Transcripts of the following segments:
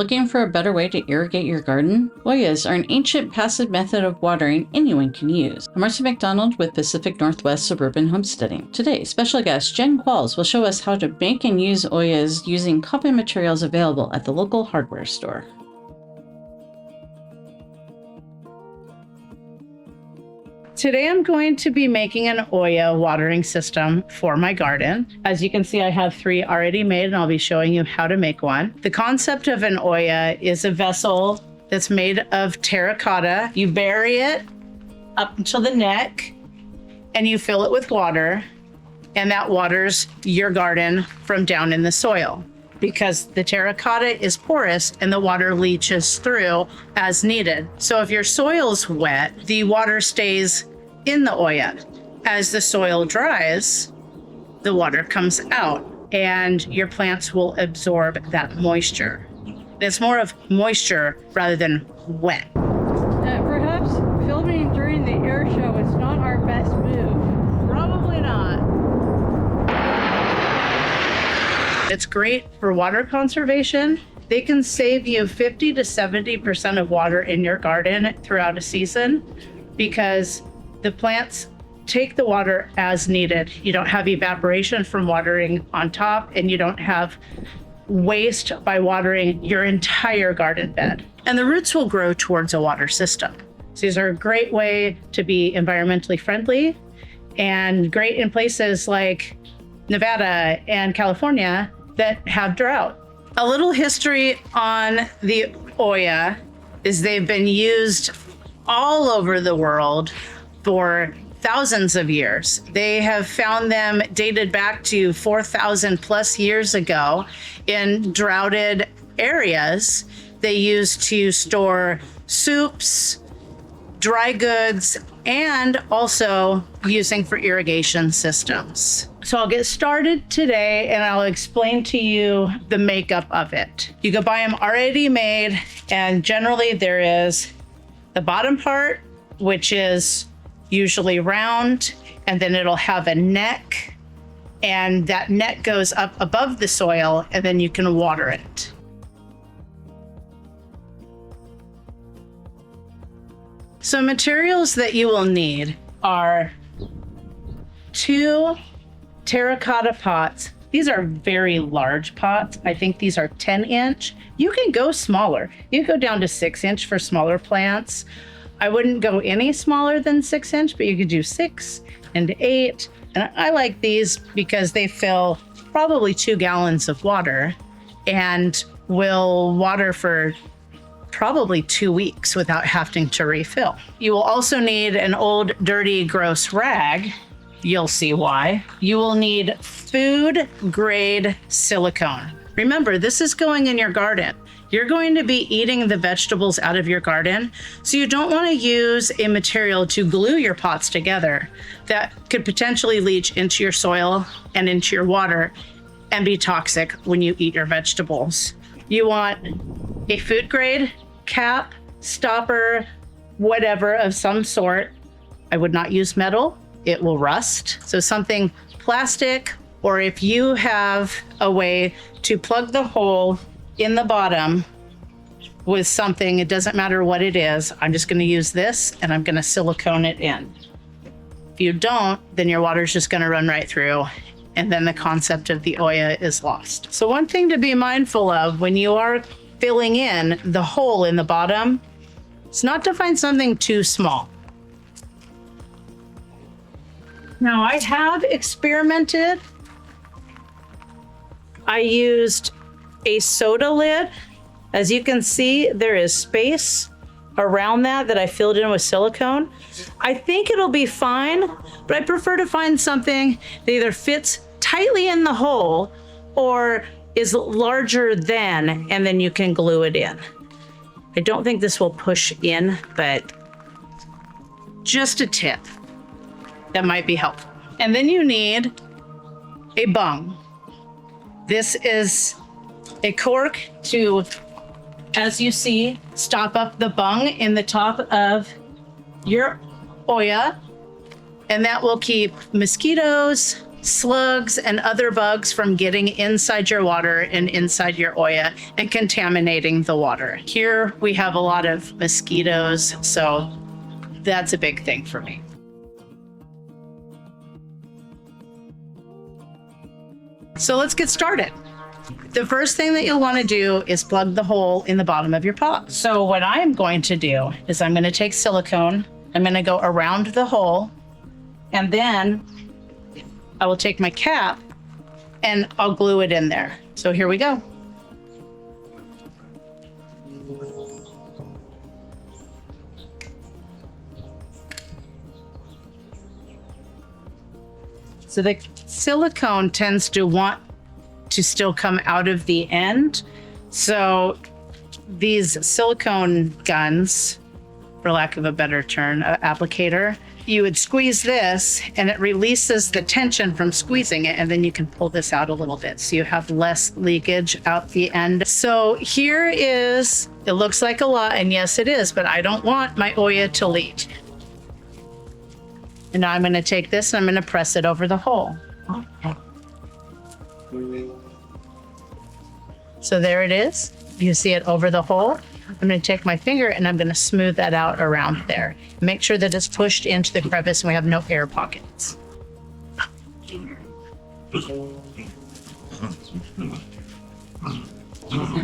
Looking for a better way to irrigate your garden? Ollas are an ancient passive method of watering anyone can use. I'm Marcy McDonald with Pacific Northwest Suburban Homesteading. Today, special guest Jenn Qualls will show us how to make and use ollas using common materials available at the local hardware store. Today I'm going to be making an Olla watering system for my garden. As you can see, I have 3 already made and I'll be showing you how to make one. The concept of an Olla is a vessel that's made of terracotta. You bury it up until the neck and you fill it with water, and that waters your garden from down in the soil because the terracotta is porous and the water leaches through as needed. So if your soil's wet, the water stays in the Olla. As the soil dries, the water comes out and your plants will absorb that moisture. It's more of moisture rather than wet. Perhaps filming during the air show is not our best move. Probably not. It's great for water conservation. They can save you 50 to 70% of water in your garden throughout a season because the plants take the water as needed. You don't have evaporation from watering on top, and you don't have waste by watering your entire garden bed. And the roots will grow towards a water system. So these are a great way to be environmentally friendly and great in places like Nevada and California that have drought. A little history on the Olla is they've been used all over the world for thousands of years. They have found them dated back to 4,000 plus years ago in droughted areas. They used to store soups, dry goods, and also using for irrigation systems. So I'll get started today and I'll explain to you the makeup of it. You can buy them already made, and generally there is the bottom part, which is usually round, and then it'll have a neck, and that neck goes up above the soil, and then you can water it. So materials that you will need are 2 terracotta pots. These are very large pots. I think these are 10-inch. You can go smaller. You can go down to 6-inch for smaller plants. I wouldn't go any smaller than 6-inch, but you could do 6 and 8. And I like these because they fill probably 2 gallons of water and will water for probably 2 weeks without having to refill. You will also need an old, dirty, gross rag. You'll see why. You will need food grade silicone. Remember, this is going in your garden. You're going to be eating the vegetables out of your garden, so you don't want to use a material to glue your pots together that could potentially leach into your soil and into your water and be toxic when you eat your vegetables. You want a food grade cap, stopper, whatever of some sort. I would not use metal. It will rust. So something plastic, or if you have a way to plug the hole in the bottom with something, it doesn't matter what it is. I'm just going to use this and I'm going to silicone it in. If you don't, then your water's just going to run right through, and then the concept of the Olla is lost. So one thing to be mindful of when you are filling in the hole in the bottom is not to find something too small. Now, I have experimented. I used a soda lid. As you can see, there is space around that I filled in with silicone. I think it'll be fine, but I prefer to find something that either fits tightly in the hole or is larger than, and then you can glue it in. I don't think this will push in, but just a tip that might be helpful. And then you need a bung. This is a cork to, as you see, stop up the bung in the top of your Olla, and that will keep mosquitoes slugs and other bugs from getting inside your water and inside your Olla and contaminating the water. Here we have a lot of mosquitoes, so that's a big thing for me. So let's get started. The first thing that you'll want to do is plug the hole in the bottom of your pot. So what I'm going to do is I'm going to take silicone, I'm going to go around the hole, and then I will take my cap and I'll glue it in there. So here we go. So the silicone tends to want to still come out of the end. So these silicone guns, for lack of a better term, applicator, you would squeeze this and it releases the tension from squeezing it, and then you can pull this out a little bit so you have less leakage out the end. So here is, it looks like a lot, and yes it is, but I don't want my Olla to leak. And now I'm going to take this and I'm going to press it over the hole. So there it is. You see it over the hole. I'm going to take my finger and I'm going to smooth that out around there. Make sure that it's pushed into the crevice and we have no air pockets.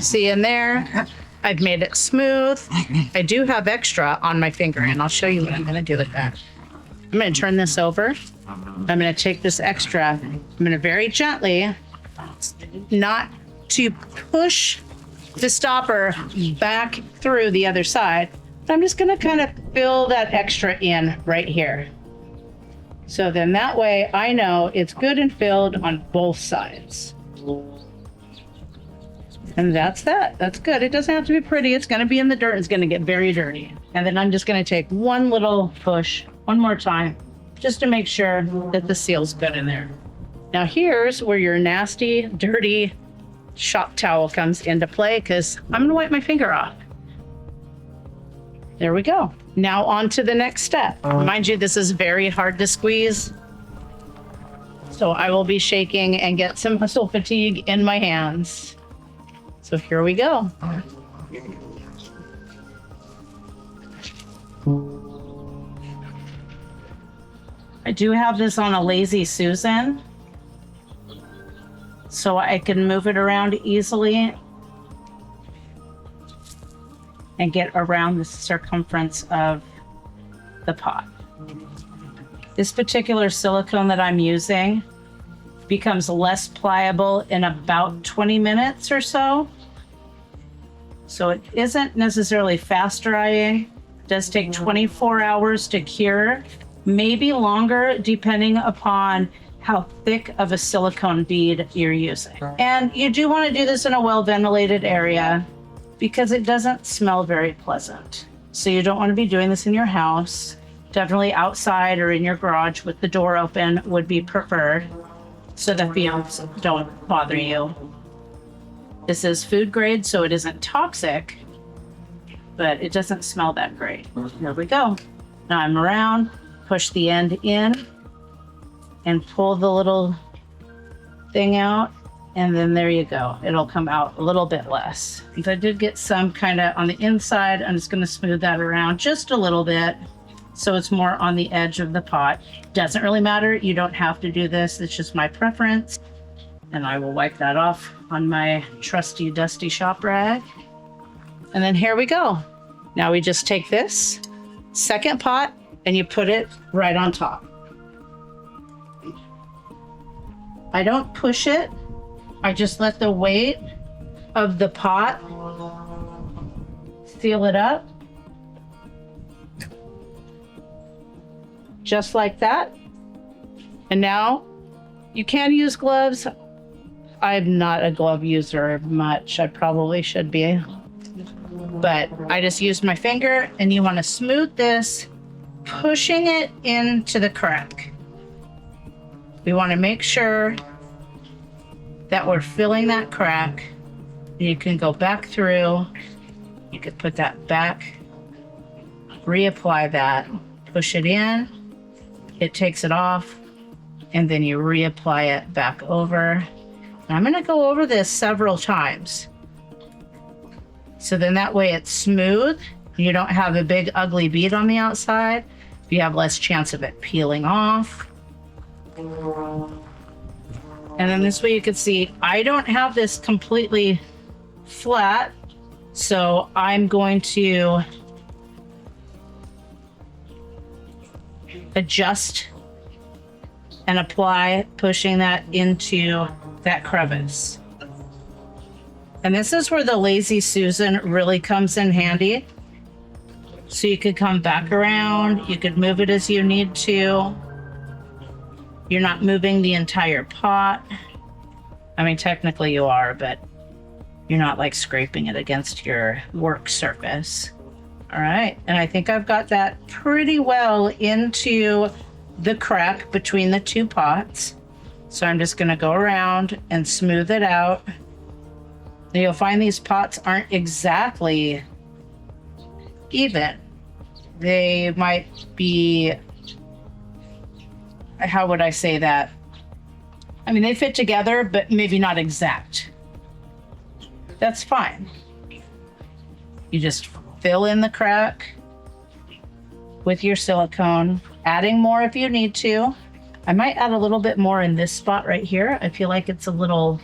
See in there? I've made it smooth. I do have extra on my finger, and I'll show you what I'm going to do with that. I'm going to turn this over. I'm going to take this extra. I'm going to very gently, not to push the stopper back through the other side, but I'm just going to kind of fill that extra in right here. So then that way I know it's good and filled on both sides. And that's that. That's good. It doesn't have to be pretty. It's going to be in the dirt. It's going to get very dirty. And then I'm just going to take one little push one more time just to make sure that the seal's good in there. Now here's where your nasty, dirty shop towel comes into play, because I'm going to wipe my finger off. There we go. Now on to the next step. Mind you, this is very hard to squeeze, so I will be shaking and get some muscle fatigue in my hands. So here we go. I do have this on a Lazy Susan, so I can move it around easily and get around the circumference of the pot. This particular silicone that I'm using becomes less pliable in about 20 minutes or so. So it isn't necessarily fast drying. It does take 24 hours to cure, maybe longer depending upon how thick of a silicone bead you're using. And you do want to do this in a well-ventilated area because it doesn't smell very pleasant. So you don't want to be doing this in your house. Definitely outside or in your garage with the door open would be preferred, so the fumes don't bother you. This is food grade, so it isn't toxic, but it doesn't smell that great. Here we go. Now I'm around, push the end in, and pull the little thing out, and then there you go. It'll come out a little bit less. If I did get some kind of on the inside, I'm just gonna smooth that around just a little bit so it's more on the edge of the pot. Doesn't really matter, you don't have to do this, it's just my preference. And I will wipe that off on my trusty dusty shop rag. And then here we go. Now we just take this second pot and you put it right on top. I don't push it. I just let the weight of the pot seal it up. Just like that. And now you can use gloves. I'm not a glove user much. I probably should be. But I just used my finger, and you want to smooth this, pushing it into the crack. We want to make sure that we're filling that crack. You can go back through. You could put that back, reapply that, push it in. It takes it off, and then you reapply it back over. And I'm gonna go over this several times. So then that way it's smooth. You don't have a big ugly bead on the outside. You have less chance of it peeling off. And then this way you can see, I don't have this completely flat. So I'm going to adjust and apply, pushing that into that crevice. And this is where the Lazy Susan really comes in handy. So you could come back around, you could move it as you need to. You're not moving the entire pot. I mean, technically you are, but you're not like scraping it against your work surface. All right, and I think I've got that pretty well into the crack between the two pots. So I'm just gonna go around and smooth it out. And you'll find these pots aren't exactly even. They might be, how would I say that? I mean, they fit together, but maybe not exact. That's fine. You just fill in the crack with your silicone, adding more if you need to. I might add a little bit more in this spot right here. I feel like it's a little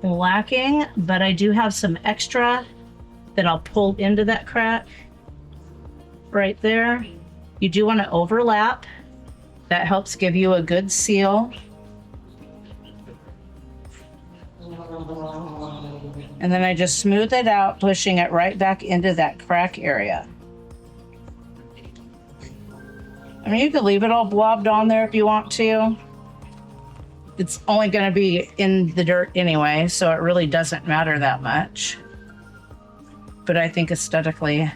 lacking, but I do have some extra that I'll pull into that crack right there. You do want to overlap. That helps give you a good seal. And then I just smooth it out, pushing it right back into that crack area. I mean, you could leave it all blobbed on there if you want to. It's only going to be in the dirt anyway, so it really doesn't matter that much. But I think aesthetically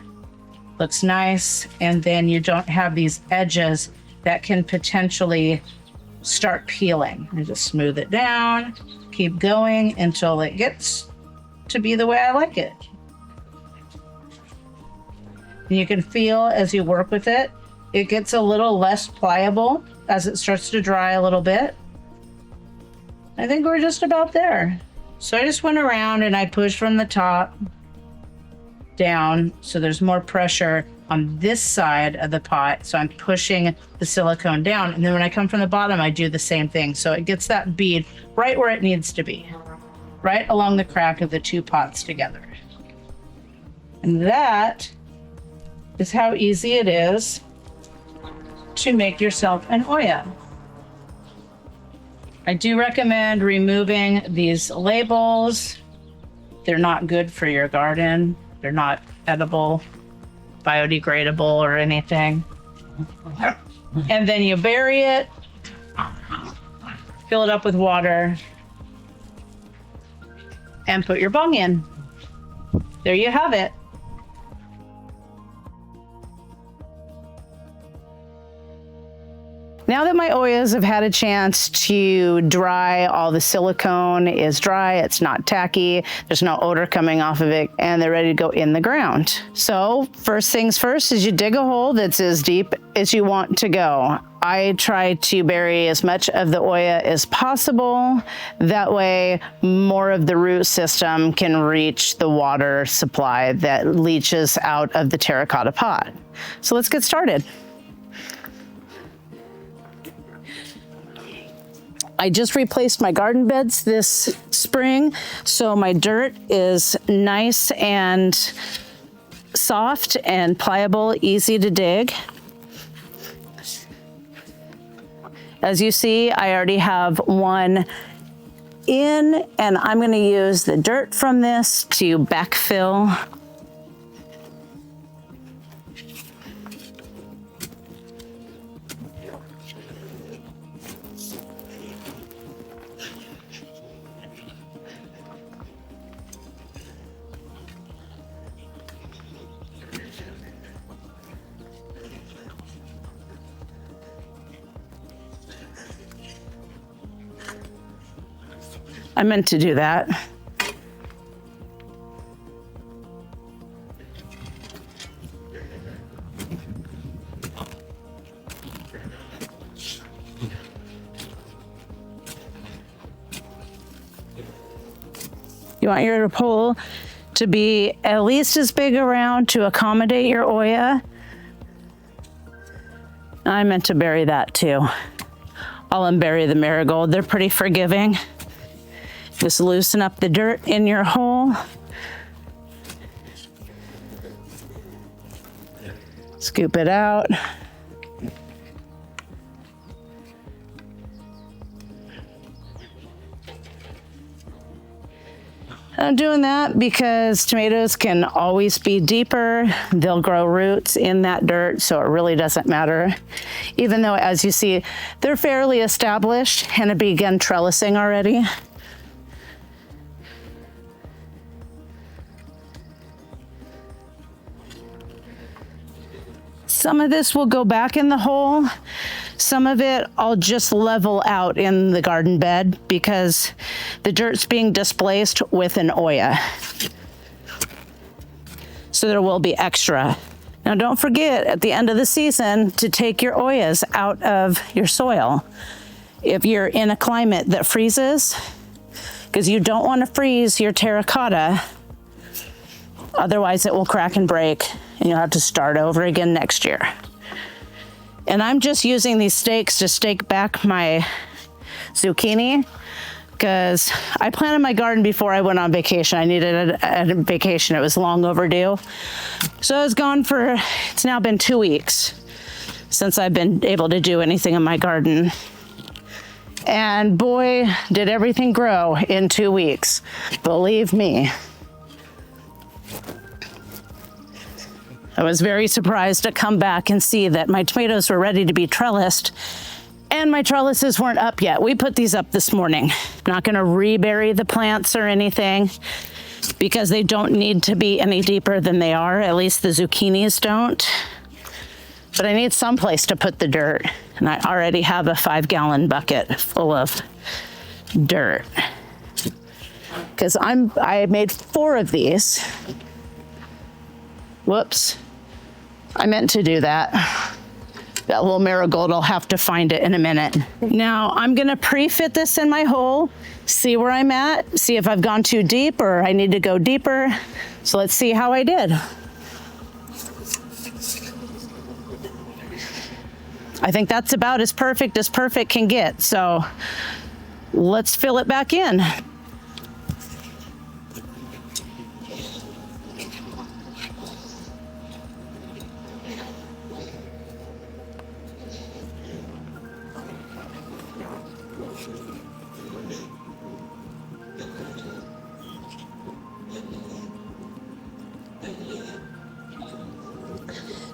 looks nice. And then you don't have these edges that can potentially start peeling. You just smooth it down, keep going until it gets to be the way I like it. And you can feel as you work with it, it gets a little less pliable as it starts to dry a little bit. I think we're just about there. So I just went around and I pushed from the top down, so there's more pressure on this side of the pot. So I'm pushing the silicone down, and then when I come from the bottom, I do the same thing. So it gets that bead right where it needs to be, right along the crack of the two pots together. And that is how easy it is to make yourself an Olla. I do recommend removing these labels. They're not good for your garden. They're not edible, biodegradable, or anything. And then you bury it, fill it up with water, and put your bung in. There you have it. Now that my Ollas have had a chance to dry, all the silicone is dry, it's not tacky, there's no odor coming off of it, and they're ready to go in the ground. So first things first is you dig a hole that's as deep as you want to go. I try to bury as much of the Olla as possible. That way, more of the root system can reach the water supply that leaches out of the terracotta pot. So let's get started. I just replaced my garden beds this spring, so my dirt is nice and soft and pliable, easy to dig. As you see, I already have one in, and I'm going to use the dirt from this to backfill. I meant to do that. You want your hole to be at least as big around to accommodate your Olla. I meant to bury that too. I'll unbury the marigold. They're pretty forgiving. Just loosen up the dirt in your hole. Scoop it out. I'm doing that because tomatoes can always be deeper. They'll grow roots in that dirt, so it really doesn't matter. Even though, as you see, they're fairly established and have begun trellising already. Some of this will go back in the hole. Some of it I'll just level out in the garden bed because the dirt's being displaced with an Olla. So there will be extra. Now don't forget at the end of the season to take your Ollas out of your soil. If you're in a climate that freezes, because you don't want to freeze your terracotta, otherwise it will crack and break and you'll have to start over again next year. And I'm just using these stakes to stake back my zucchini because I planted my garden before I went on vacation. I needed a vacation. It was long overdue. So I was gone for, it's now been 2 weeks since I've been able to do anything in my garden. And boy, did everything grow in 2 weeks. Believe me. I was very surprised to come back and see that my tomatoes were ready to be trellised and my trellises weren't up yet. We put these up this morning. Not gonna rebury the plants or anything because they don't need to be any deeper than they are. At least the zucchinis don't. But I need some place to put the dirt. And I already have a 5-gallon bucket full of dirt. Because I made 4 of these. Whoops. I meant to do that. That little marigold, I'll have to find it in a minute. Now I'm gonna pre-fit this in my hole, see where I'm at, see if I've gone too deep or I need to go deeper. So let's see how I did. I think that's about as perfect can get. So let's fill it back in.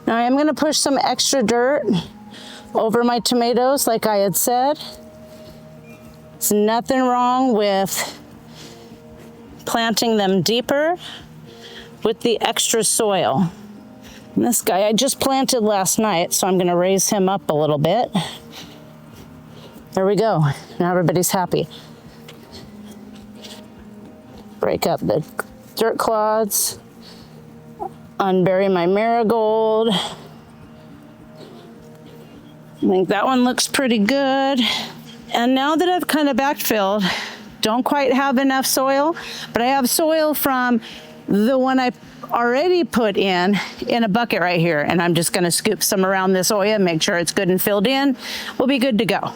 Now I'm going to push some extra dirt over my tomatoes like I had said. There's nothing wrong with planting them deeper with the extra soil. And this guy I just planted last night, so I'm going to raise him up a little bit. There we go. Now everybody's happy. Break up the dirt clods. Unbury my marigold. I think that one looks pretty good. And now that I've kind of backfilled, don't quite have enough soil, but I have soil from the one I already put in a bucket right here. And I'm just gonna scoop some around this Olla, make sure it's good and filled in. We'll be good to go.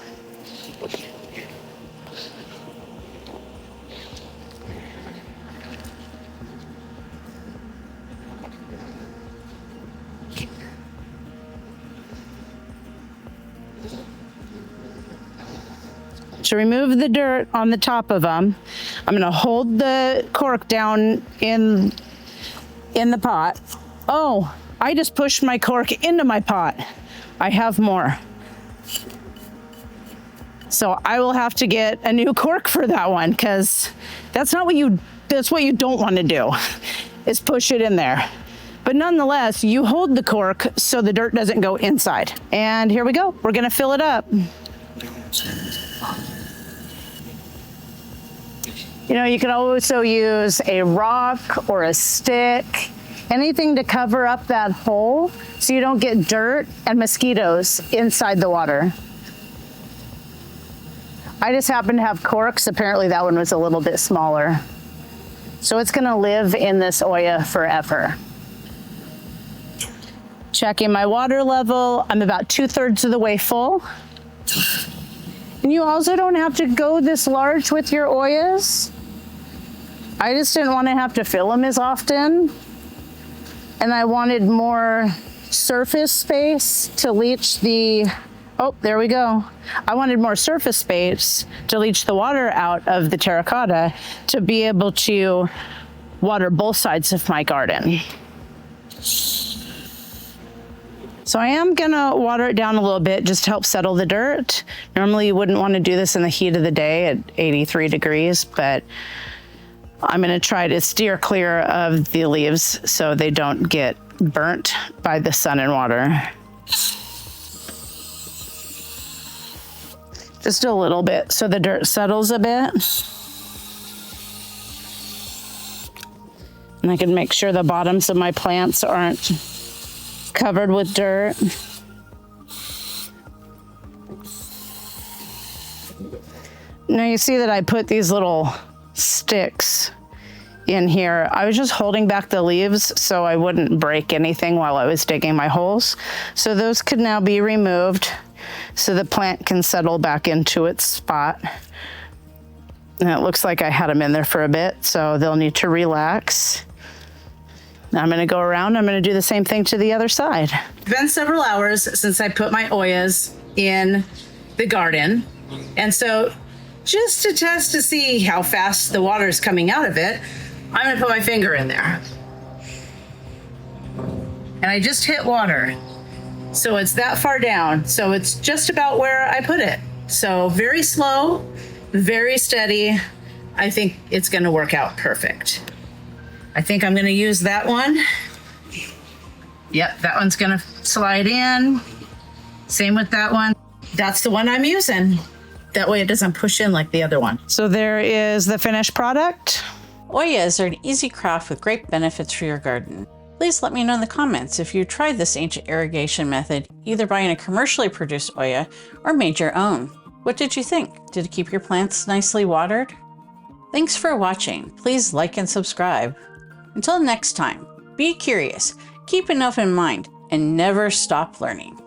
To remove the dirt on the top of them, I'm gonna hold the cork down in the pot. Oh, I just pushed my cork into my pot. I have more. So I will have to get a new cork for that one because that's what you don't want to do, is push it in there. But nonetheless, you hold the cork so the dirt doesn't go inside. And here we go, we're gonna fill it up. You know, you can also use a rock or a stick, anything to cover up that hole so you don't get dirt and mosquitoes inside the water. I just happen to have corks. Apparently that one was a little bit smaller. So it's gonna live in this Olla forever. Checking my water level, I'm about 2/3 of the way full. And you also don't have to go this large with your Ollas. I just didn't want to have to fill them as often. And I wanted more surface space to leach the, oh, there we go. I wanted more surface space to leach the water out of the terracotta to be able to water both sides of my garden. So I am gonna water it down a little bit just to help settle the dirt. Normally you wouldn't want to do this in the heat of the day at 83 degrees, but I'm gonna try to steer clear of the leaves so they don't get burnt by the sun and water. Just a little bit so the dirt settles a bit. And I can make sure the bottoms of my plants aren't covered with dirt. Now you see that I put these little sticks in here. I was just holding back the leaves so I wouldn't break anything while I was digging my holes. So those could now be removed so the plant can settle back into its spot. And it looks like I had them in there for a bit, so they'll need to relax. Now I'm gonna go around, I'm gonna do the same thing to the other side. It's been several hours since I put my Ollas in the garden. And so just to test to see how fast the water is coming out of it, I'm gonna put my finger in there. And I just hit water. So it's that far down. So it's just about where I put it. So very slow, very steady. I think it's gonna work out perfect. I think I'm gonna use that one. Yep, that one's gonna slide in. Same with that one. That's the one I'm using. That way it doesn't push in like the other one. So there is the finished product. Ollas are an easy craft with great benefits for your garden. Please let me know in the comments if you tried this ancient irrigation method, either buying a commercially produced Olla or made your own. What did you think? Did it keep your plants nicely watered? Thanks for watching. Please like and subscribe. Until next time, be curious, keep an open mind, and never stop learning.